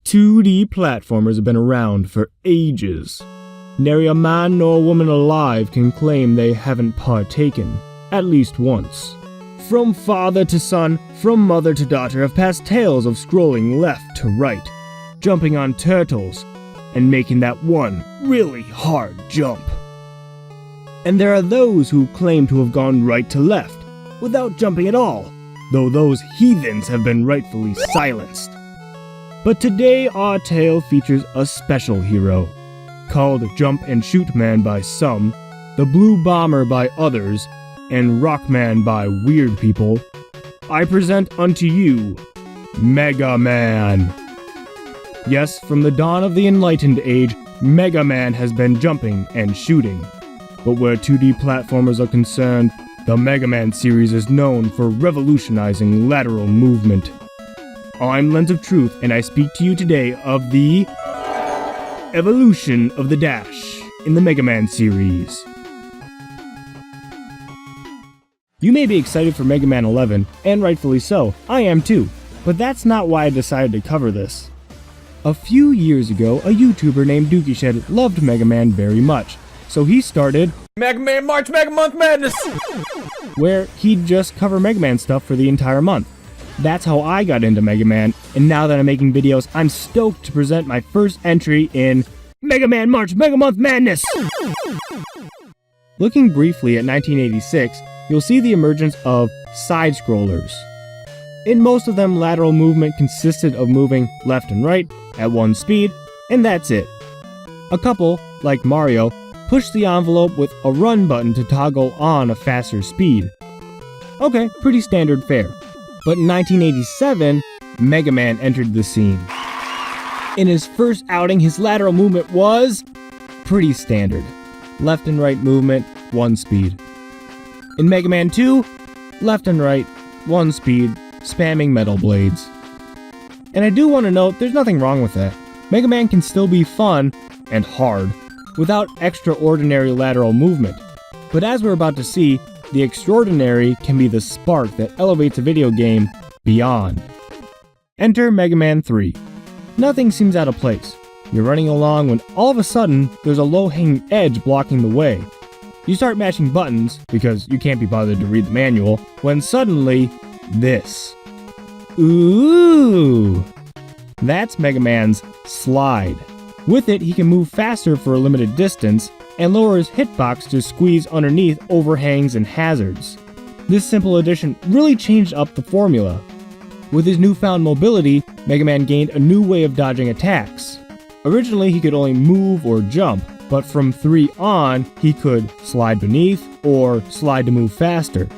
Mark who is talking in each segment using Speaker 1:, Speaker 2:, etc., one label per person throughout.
Speaker 1: 2D platformers have been around for ages. Nary a man nor woman alive can claim they haven't partaken, at least once. From father to son, from mother to daughter have passed tales of scrolling left to right, jumping on turtles, and making that one really hard jump. And there are those who claim to have gone right to left, without jumping at all, though those heathens have been rightfully silenced. But today our tale features a special hero, called Jump and Shoot Man by some, the Blue Bomber by others, and Rockman by weird people. I present unto you, Mega Man. Yes, from the dawn of the Enlightened Age, Mega Man has been jumping and shooting. But where 2D platformers are concerned, the Mega Man series is known for revolutionizing lateral movement. I'm Lens of Truth, and I speak to you today of the evolution of the dash in the Mega Man series. You may be excited for Mega Man 11, and rightfully so. I am too. But that's not why I decided to cover this. A few years ago, a YouTuber named DookieShed loved Mega Man very much, so he started
Speaker 2: Mega Man March Mega Month Madness,
Speaker 1: where he'd just cover Mega Man stuff for the entire month. That's how I got into Mega Man, and now that I'm making videos, I'm stoked to present my first entry in Mega Man March Mega Month Madness! Looking briefly at 1986, you'll see the emergence of side-scrollers. In most of them, lateral movement consisted of moving left and right at one speed, and that's it. A couple, like Mario, pushed the envelope with a run button to toggle on a faster speed. Okay, pretty standard fare. But in 1987, Mega Man entered the scene. In his first outing, his lateral movement was pretty standard. Left and right movement, one speed. In Mega Man 2, left and right, one speed, spamming metal blades. And I do want to note, there's nothing wrong with that. Mega Man can still be fun and hard, without extraordinary lateral movement. But as we're about to see, the extraordinary can be the spark that elevates a video game beyond. Enter Mega Man 3. Nothing seems out of place. You're running along when all of a sudden, there's a low-hanging edge blocking the way. You start mashing buttons, because you can't be bothered to read the manual, when suddenly, this. Ooh! That's Mega Man's slide. With it, he can move faster for a limited distance, and lower his hitbox to squeeze underneath overhangs and hazards. This simple addition really changed up the formula. With his newfound mobility, Mega Man gained a new way of dodging attacks. Originally, he could only move or jump, but from 3 on, he could slide beneath or slide to move faster.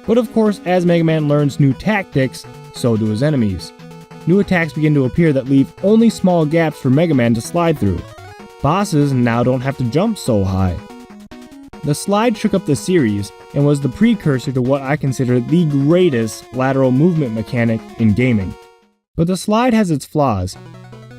Speaker 1: But of course, as Mega Man learns new tactics, so do his enemies. New attacks begin to appear that leave only small gaps for Mega Man to slide through. Bosses now don't have to jump so high. The slide shook up the series and was the precursor to what I consider the greatest lateral movement mechanic in gaming. But the slide has its flaws.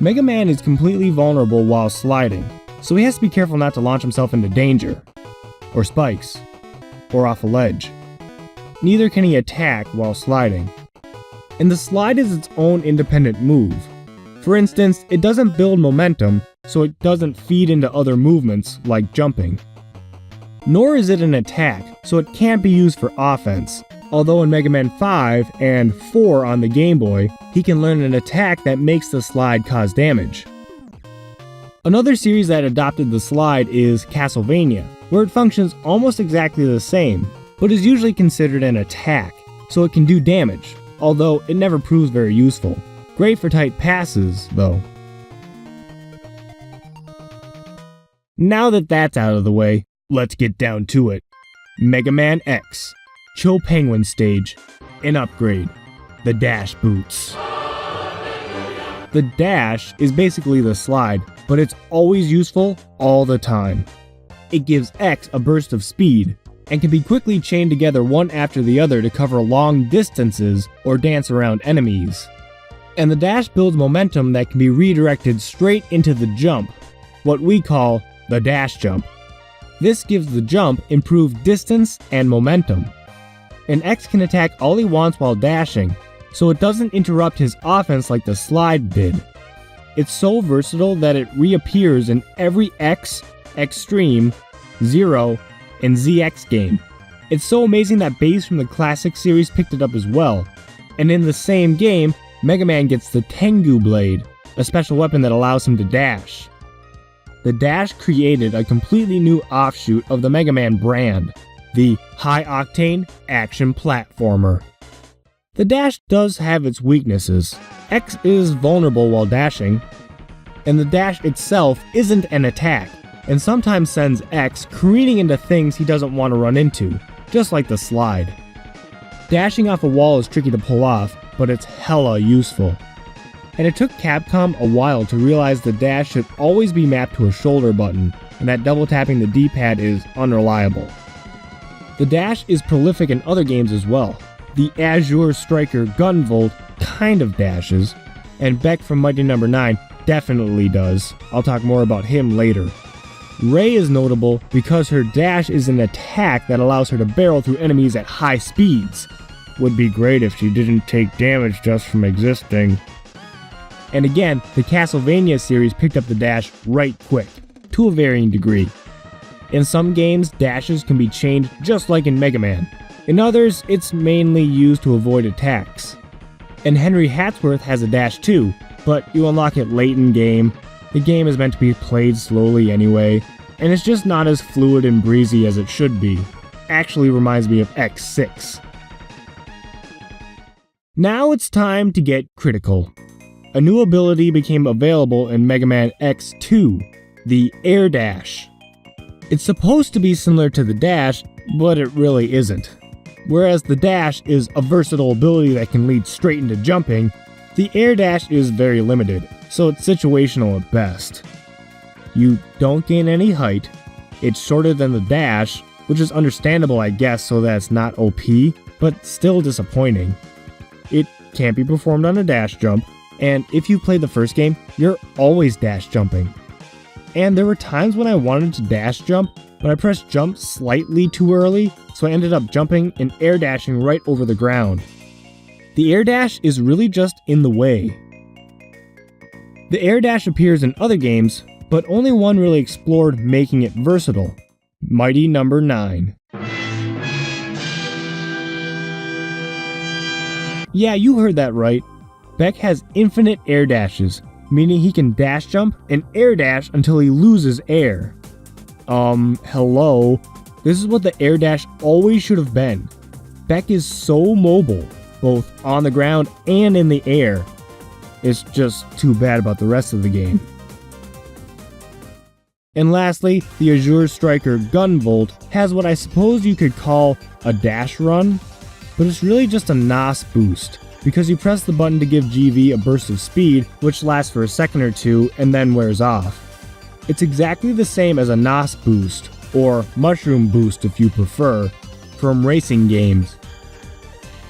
Speaker 1: Mega Man is completely vulnerable while sliding, so he has to be careful not to launch himself into danger, or spikes, or off a ledge. Neither can he attack while sliding. And the slide is its own independent move. For instance, it doesn't build momentum, so it doesn't feed into other movements like jumping. Nor is it an attack, so it can't be used for offense, although in Mega Man 5 and 4 on the Game Boy, he can learn an attack that makes the slide cause damage. Another series that adopted the slide is Castlevania, where it functions almost exactly the same, but is usually considered an attack, so it can do damage, although it never proves very useful. Great for tight passes, though. Now that that's out of the way, let's get down to it. Mega Man X, Chill Penguin Stage, an upgrade, the Dash Boots. The dash is basically the slide, but it's always useful all the time. It gives X a burst of speed, and can be quickly chained together one after the other to cover long distances or dance around enemies. And the dash builds momentum that can be redirected straight into the jump, what we call the dash jump. This gives the jump improved distance and momentum. And X can attack all he wants while dashing, so it doesn't interrupt his offense like the slide did. It's so versatile that it reappears in every X, Extreme, Zero, and ZX game. It's so amazing that Bass from the classic series picked it up as well. And in the same game, Mega Man gets the Tengu Blade, a special weapon that allows him to dash. The dash created a completely new offshoot of the Mega Man brand, the high-octane action platformer. The dash does have its weaknesses. X is vulnerable while dashing, and the dash itself isn't an attack, and sometimes sends X careening into things he doesn't want to run into, just like the slide. Dashing off a wall is tricky to pull off, but it's hella useful. And it took Capcom a while to realize the dash should always be mapped to a shoulder button, and that double tapping the D-pad is unreliable. The dash is prolific in other games as well. The Azure Striker Gunvolt kind of dashes, and Beck from Mighty No. 9 definitely does. I'll talk more about him later. Ray is notable because her dash is an attack that allows her to barrel through enemies at high speeds. Would be great if she didn't take damage just from existing. And again, the Castlevania series picked up the dash right quick, to a varying degree. In some games, dashes can be chained just like in Mega Man. In others, it's mainly used to avoid attacks. And Henry Hatsworth has a dash too, but you unlock it late in game. The game is meant to be played slowly anyway, and it's just not as fluid and breezy as it should be. Actually reminds me of X6. Now it's time to get critical. A new ability became available in Mega Man X2, the Air Dash. It's supposed to be similar to the dash, but it really isn't. Whereas the dash is a versatile ability that can lead straight into jumping, the air dash is very limited, so it's situational at best. You don't gain any height, it's shorter than the dash, which is understandable I guess so that it's not OP, but still disappointing. It can't be performed on a dash jump, and if you played the first game, you're always dash jumping. And there were times when I wanted to dash jump, but I pressed jump slightly too early, so I ended up jumping and air dashing right over the ground. The air dash is really just in the way. The air dash appears in other games, but only one really explored making it versatile, Mighty No. 9. Yeah, you heard that right. Beck has infinite air dashes, meaning he can dash jump and air dash until he loses air. Hello? This is what the air dash always should have been. Beck is so mobile, both on the ground and in the air. It's just too bad about the rest of the game. And lastly, the Azure Striker Gunvolt has what I suppose you could call a dash run, but it's really just a NOS boost, because you press the button to give GV a burst of speed, which lasts for a second or two and then wears off. It's exactly the same as a NOS boost, or mushroom boost if you prefer, from racing games.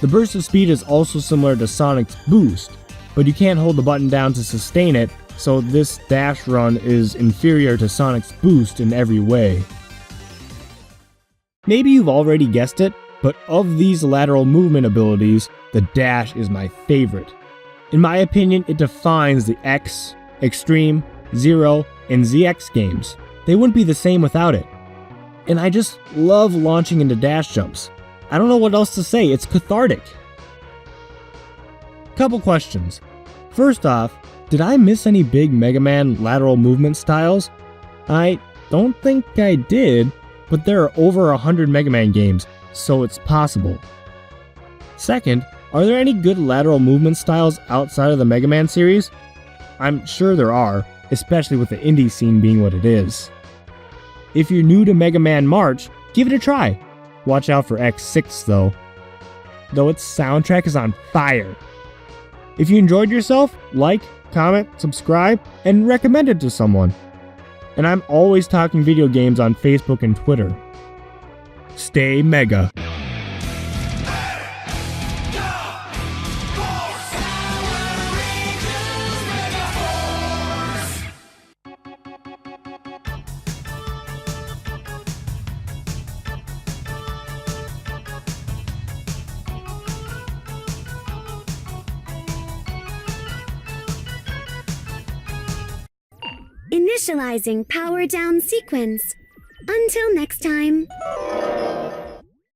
Speaker 1: The burst of speed is also similar to Sonic's boost, but you can't hold the button down to sustain it, so this dash run is inferior to Sonic's boost in every way. Maybe you've already guessed it, but of these lateral movement abilities, the dash is my favorite. In my opinion, it defines the X, Extreme, Zero, and ZX games. They wouldn't be the same without it. And I just love launching into dash jumps. I don't know what else to say, it's cathartic. Couple questions. First off, did I miss any big Mega Man lateral movement styles? I don't think I did, but there are over 100 Mega Man games, so it's possible. Second, are there any good lateral movement styles outside of the Mega Man series? I'm sure there are, especially with the indie scene being what it is. If you're new to Mega Man March, give it a try. Watch out for X6 though its soundtrack is on fire. If you enjoyed yourself, like, comment, subscribe, and recommend it to someone. And I'm always talking video games on Facebook and Twitter. Stay Mega.
Speaker 3: Initializing power down sequence. Until next time.